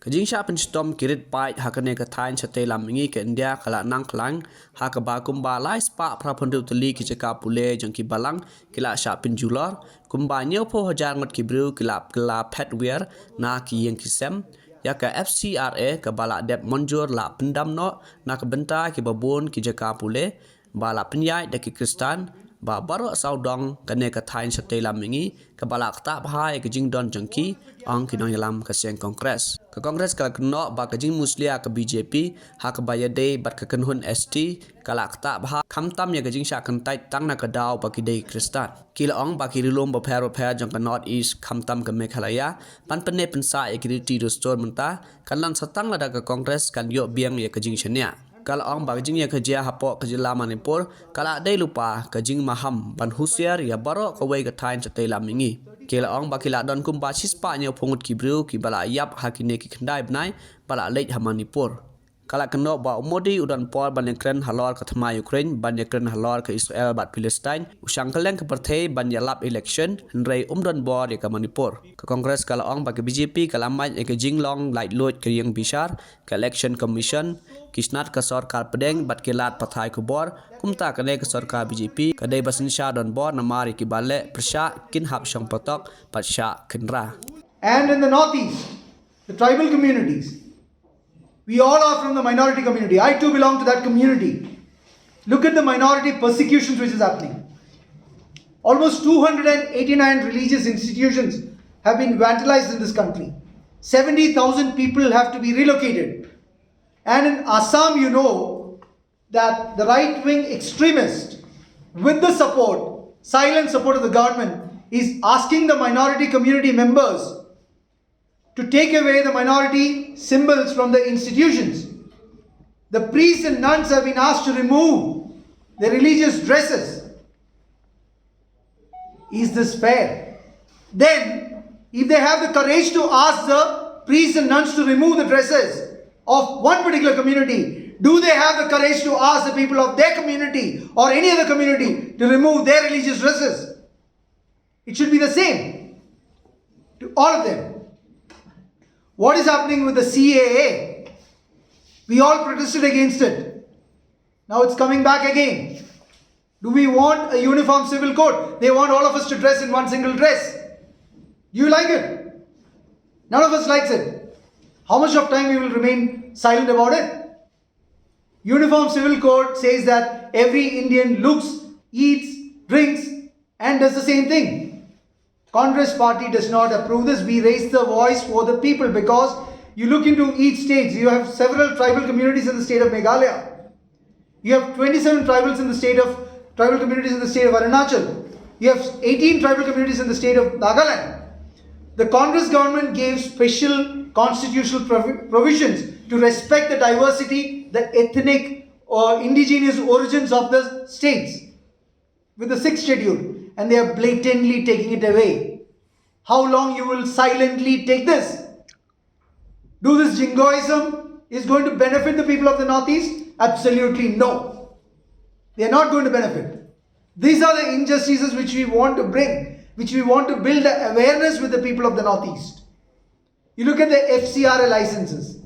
Jingshah Pynshitom kirit pai hakane ka thain chate lamingi ke India kala nang Klang hakaba kumba lai spa prapundu tuli ki jaka pule jangki balang kila sha pinjulor kumba nyopo hajar ngot kibru kila petwear na ki yang kisem ya ka FCRA ka bala dep monjur la pendam no na ka benta ki babun ki jaka pule bala penyai de ki Khristan ba baro saudong kane ka thain chate lamingi ka bala kta bhai ka jingdon jangki ang ki Nongïalam ka seng kongres ka kongres ka kno ba ka jing muslia ka BJP ha ka bayade bat ka kanhun ST kala kta bha khamtam ya ka Jingshah kan tai tang na ka daw ba ki dei Khristan kila ong ba ki rilom ba phero jang ka north east khamtam ka Meghalaya pan pane pensa ya ki ti restore menta kan lan satang la da ka kongres kan yo biang ya ka Jingshah nya kala ong ba jing ya kerja hapo kejela Manipur kala dei lupa ka jing maham ban husiar ya baro ka wei ka thain chate lamingi kila ong ba kila don kumba chispa nya phongut kibru ki bala yap hakine ki khandai bnai bala leit ha Manipur kala kno ba umodi udan por ban Ukraine halor ka thma Ukraine ban Ukraine halor ka Israel bat Palestine usang kaleng ka parthe ban ya lap election hnrei umdon bor ya ka Manipur ka congress kala ong ba ka BJP kala mai ka jing long light load ka yang bishar ka election commission kisnat ka sarkar pedeng bat kelat pathai ku bor kumta ka ka sarkar BJP ka dei Synshar don bor na mari ki bale persha kin hap shang patok patsha kinra. And in the northeast, the tribal communities, we all are from the minority community. I too belong to that community. Look at the minority persecutions which is happening. Almost 289 religious institutions have been vandalized in this country. 70,000 people have to be relocated. And in Assam, you know that the right-wing extremist, with the support, silent support of the government, is asking the minority community members to take away the minority symbols from the institutions. The priests and nuns have been asked to remove their religious dresses. Is this fair? Then, if they have the courage to ask the priests and nuns to remove the dresses of one particular community, do they have the courage to ask the people of their community or any other community to remove their religious dresses? It should be the same to all of them. What is happening with the CAA? We all protested against it. Now it's coming back again. Do we want a uniform civil code? They want all of us to dress in one single dress. Do you like it? None of us likes it. How much of time we will remain silent about it? Uniform civil code says that every Indian looks, eats, drinks and does the same thing. Congress party does not approve this. We raise the voice for the people because you look into each state. You have several tribal communities in the state of Meghalaya. You have 27 tribal communities in the state of Arunachal. You have 18 tribal communities in the state of Nongïalam. The Congress government gave special constitutional provisions to respect the diversity, the ethnic or indigenous origins of the states with the 6th schedule. And they are blatantly taking it away. How long you will silently take this? Do this jingoism is going to benefit the people of the northeast? Absolutely no. They are not going to benefit. These are the injustices which we want to bring, which we want to build awareness with the people of the northeast. You look at the FCRA licenses.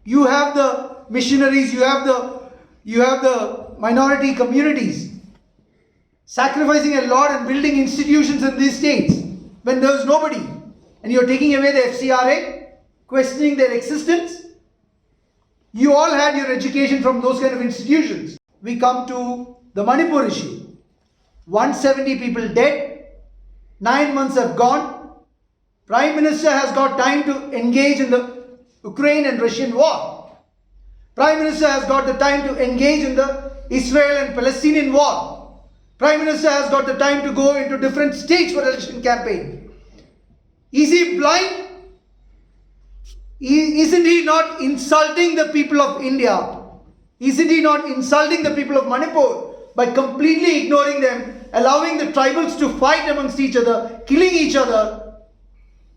You have the missionaries, you have the minority communities sacrificing a lot and building institutions in these states when there is nobody. And you are taking away the FCRA, questioning their existence. You all had your education from those kind of institutions. We come to the Manipur issue. 170 people dead. 9 months have gone. Prime Minister has got time to engage in the Ukraine and Russian war. Prime Minister has got the time to engage in the Israel and Palestinian war. Prime Minister has got the time to go into different states for election campaign. Is he blind? Isn't he not insulting the people of India? Isn't he not insulting the people of Manipur by completely ignoring them, allowing the tribals to fight amongst each other, killing each other?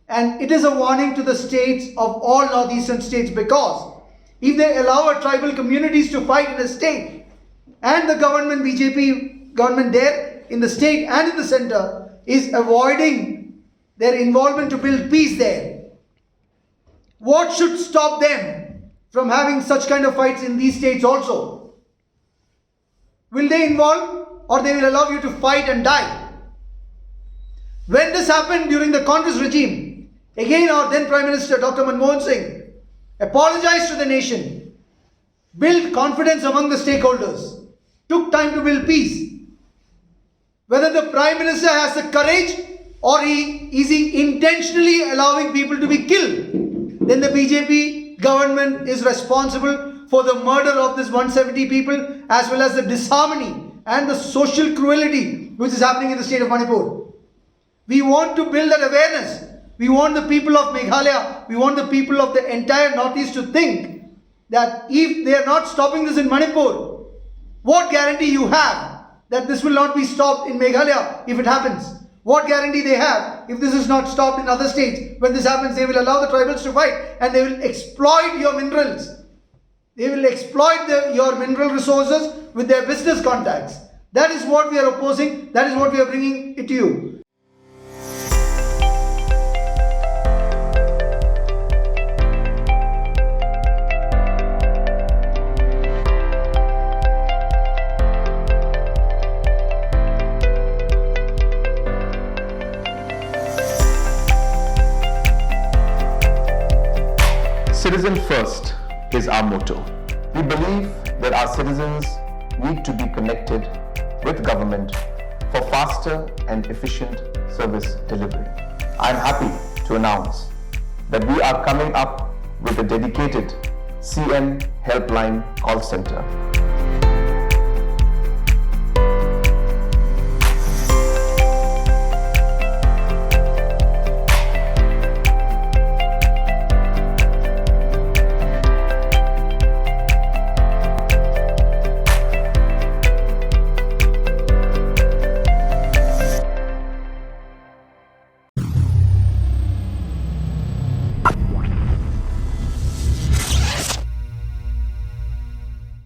And it is a warning to the states of all northeastern states, because if they allow our tribal communities to fight in a state and the government, BJP government there in the state and in the center is avoiding their involvement to build peace there, What should stop them from having such kind of fights in these states also? Will they involve, or they will allow you to fight and die? When this happened during the Congress regime, again our then Prime Minister Dr. Manmohan Singh apologized to the nation, built confidence among the stakeholders, took time to build peace. Whether the Prime Minister has the courage or is he intentionally allowing people to be killed, then the BJP government is responsible for the murder of this 170 people, as well as the disharmony and the social cruelty which is happening in the state of Manipur. We want to build that awareness. We want the people of Meghalaya, we want the people of the entire Northeast to think that if they are not stopping this in Manipur, what guarantee you have that this will not be stopped in Meghalaya if it happens? What guarantee they have if this is not stopped in other states? When this happens, they will allow the tribals to fight and they will exploit your minerals. They will exploit your mineral resources with their business contacts. That is what we are opposing. That is what we are bringing it to you. Citizen first is our motto. We believe that our citizens need to be connected with government for faster and efficient service delivery. I am happy to announce that we are coming up with a dedicated CM helpline call center.